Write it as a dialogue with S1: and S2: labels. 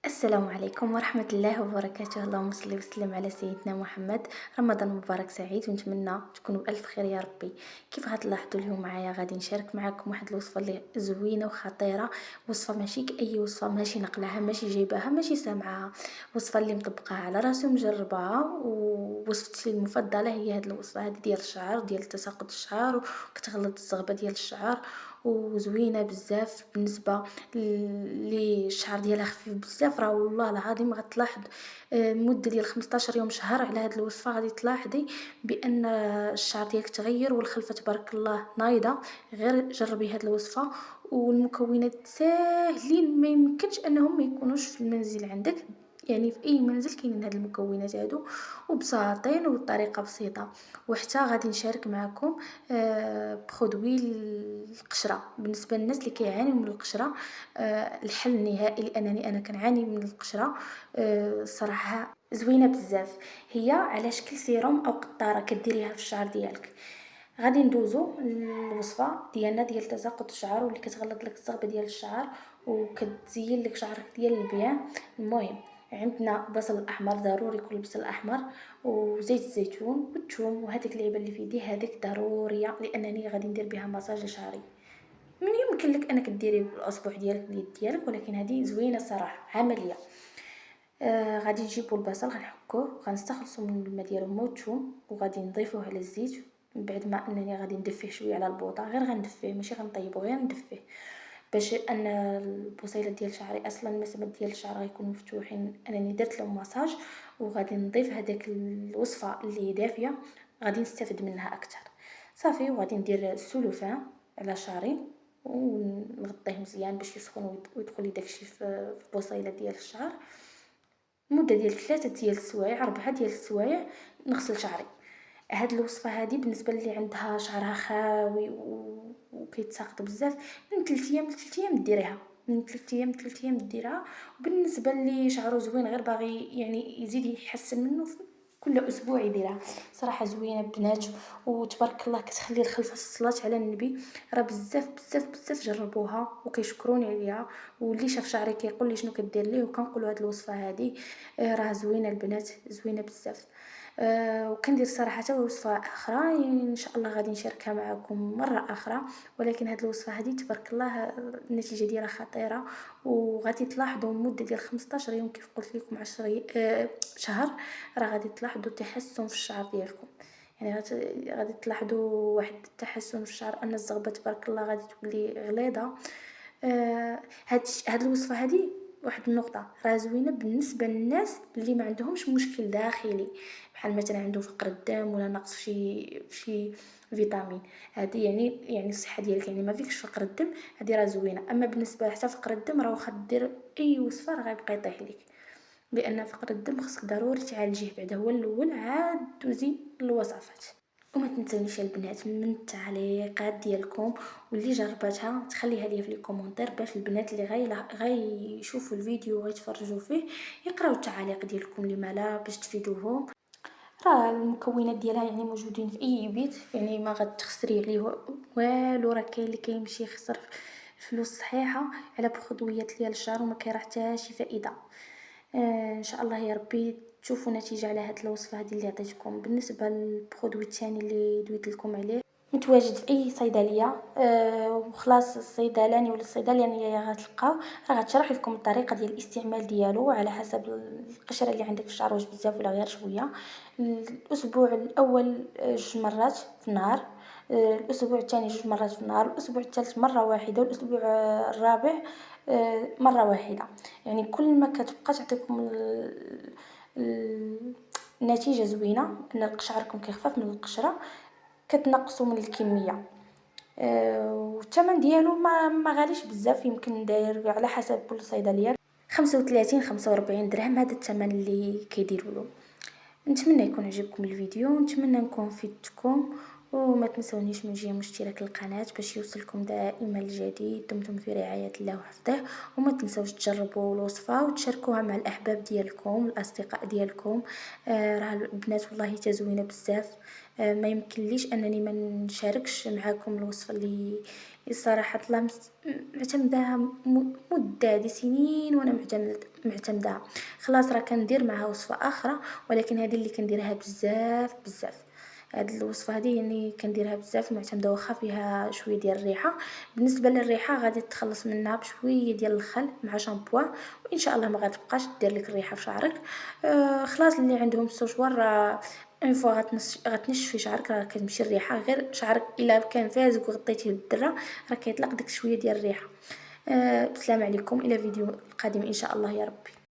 S1: السلام عليكم ورحمة الله وبركاته. اللهم صل وسلم على سيدنا محمد. رمضان مبارك سعيد ونتمنى تكونوا بألف خير يا ربي. كيف غتلاحظوا اليوم معايا غادي نشارك معكم واحد الوصفة اللي زوينة وخطيرة. وصفة ماشي كأي وصفة، ماشي نقلاها، ماشي جايباها، ماشي سامعاها. وصفة اللي مطبقاها على راسي ومجرباها، ووصفتي المفضلة هي هاد الوصفة هادي ديال الشعر، ديال تساقط الشعر، وكتغلط الزغبة ديال الشعر. وزوينة بزاف بالنسبة اللي الشعر ديالها خفيف بزاف. راه والله العظيم غتلاحظ مدة ديال 15 يوم شهر على هاد الوصفة غادي تلاحظي بأن الشعر ديالك تغير والخلفة تبارك الله نايضة. غير جربي هاد الوصفة، والمكونات ساهلين ما يمكنش انهم ما يكونوش في المنزل عندك. يعني في اي منزل كاينين هاد المكونات هادو وبساطين وبطريقه بسيطه. وحتى غادي نشارك معكم برودوي القشره بالنسبه للناس اللي كيعانيو من القشره. الحل النهائي لانني انا كنعاني من القشره. الصراحه زوينه بزاف. هي على شكل سيروم او قطاره كديريها في الشعر ديالك. غادي ندوزو الوصفه ديالنا ديال تساقط الشعر واللي كتغلط لك الزغبه ديال الشعر وكتزين لك شعرك ديال البيان. المهم عندنا بصل الاحمر، ضروري يكون البصل الاحمر، وزيت الزيتون والثوم، وهذيك اللعبه اللي في يدي هذيك ضروريه لانني غادي ندير بها مساج لشعري. من يمكن لك انك ديري بالاصبع ديالك باليد ديالك، ولكن هذه زوينه صراحه عمليه. غادي نجيبو البصل غنحكوه، غنستخلصو من الماء ديالو هما والثوم، وغادي نضيفوه على الزيت. من بعد ما انني غادي ندفيه شويه على البوطه، غير غندفيه ماشي غنطيبو، غير ندفيه باش ان البصيله ديال شعري اصلا المسامات ديال الشعر غيكونوا مفتوحين. انني درت لهم مساج، وغادي نضيف هذاك الوصفه اللي دافيه، غادي نستافد منها اكثر. صافي، وغادي ندير السلوفان على شعري ونغطيه مزيان باش يسخن ويدخل لي داكشي في البصيله ديال الشعر. مده ديال 3 ديال السوايع 4 ديال السوايع نغسل شعري. هاد الوصفه هادي بالنسبه اللي عندها شعرها خاوي وكيتساقط بزاف، من 3 ايام ل 3 ايام ديريها، من 3 ايام ل 3 ايام ديرها. وبالنسبه اللي شعره زوين غير باغي يعني يزيد يحسن منه، كل اسبوع يديرها. صراحه زوينه بنات، وتبارك الله كتخلي الخلفه الصلاه على النبي. راه بزاف بزاف بزاف جربوها وكيشكروني عليها، واللي شاف شعري كيقول لي شنو كدير ليه، وكنقول هاد الوصفه هادي راه زوينه البنات، زوينه بزاف. وكندير صراحه حتى وصفه اخرى ان شاء الله غادي نشاركها معكم مره اخرى. ولكن هاد الوصفه هذه تبارك الله النتيجه ديالها خطيره، وغادي تلاحظوا مده ديال 15 يوم كيف قلت لكم 10 شهر. راه غادي تلاحظوا تحسن في الشعر ديالكم. يعني غادي تلاحظوا واحد التحسن في الشعر، ان الزغبه تبارك الله غادي تولي غليظه. هاد الوصفه هذه واحد النقطه راه زوينه بالنسبه للناس اللي ما عندهمش مشكل داخلي، بحال مثلا عنده فقر الدم ولا نقص في شي فيتامين. هذه يعني الصحه ديالك، يعني ما فيكش فقر الدم، هذه راه زوينه. اما بالنسبه حتى فقر الدم راه واخا دير اي وصفه راه غيبقى يطيح لك، لان فقر الدم خصك ضروري تعالجيه بعدا هو الاول، عاد دوزي للوصفات. وما تنسونيش البنات من التعليقات ديالكم، واللي جربتها تخليها لي في لي كومونتير باش البنات اللي غاي يشوفوا الفيديو وغيتفرجوا فيه يقراو التعاليق ديالكم، لما لا باش تفيدوهم. راه المكونات ديالها يعني موجودين في اي بيت، يعني ما غتخسري عليه والو. راه كاين اللي كيمشي يخسر فلوس صحيحه على بخطويات ديال الشعر وما كيراه حتى شي فائده. ان شاء الله يا ربي تشوفوا نتيجه على هاد الوصفه هذه اللي عطيتكم. بالنسبه للبرودوي الثاني اللي دويت لكم عليه، متواجد في اي صيدليه. وخلاص الصيدلاني ولا الصيدلانيه غتلقاو، راه غتشرح لكم الطريقه ديال الاستعمال ديالو على حسب القشره اللي عندك في الشعر، واش بزاف ولا غير شويه. الاسبوع الاول 2 مرات في النهار، الاسبوع الثاني 2 مرات في النهار، الاسبوع الثالث مره واحده، والاسبوع الرابع مره واحده. يعني كل ما كتبقى تعطيكم ال- النتيجه زوينه، ان شعركم كيخفف من القشره، كتنقصوا من الكميه. والثمن ديالو ما غاليش بزاف، يمكن داير على حسب كل صيدليه 35 45 درهم. هذا الثمن اللي كيديروا له. نتمنى يكون عجبكم الفيديو، نتمنى نكون فدتكم، وما تنسونيش من جهة اشتراك القناة باش يوصلكم دائما الجديد. دمتم في رعاية الله وحفظه. وما تنسوش تجربوا الوصفة وتشاركوها مع الأحباب ديالكم الأصدقاء ديالكم. راه البنات والله تزوينة بزاف. ما يمكنليش انني ما نشاركش معاكم الوصفه اللي صراحه الله معتمداها مده هذه سنين وانا معتمداها. خلاص راه كندير معها وصفه اخرى، ولكن هذه اللي كنديرها بزاف بزاف. هاد الوصفه هذه يعني كنديرها بزاف معتمده، واخا فيها شويه ديال الريحه. بالنسبه للريحه غادي تخلص منها بشويه ديال الخل مع شامبوان، وان شاء الله ما غتبقاش دير لك الريحه في شعرك. خلاص اللي عندهم السشوار اون فوا غتنشفي شعرك راه كتمشي الريحه. غير شعرك الا كان فازك وغطيتيه بالدره راه كيطلق داك شويه ديال الريحه. بسلام عليكم، الى فيديو قادم ان شاء الله يا ربي.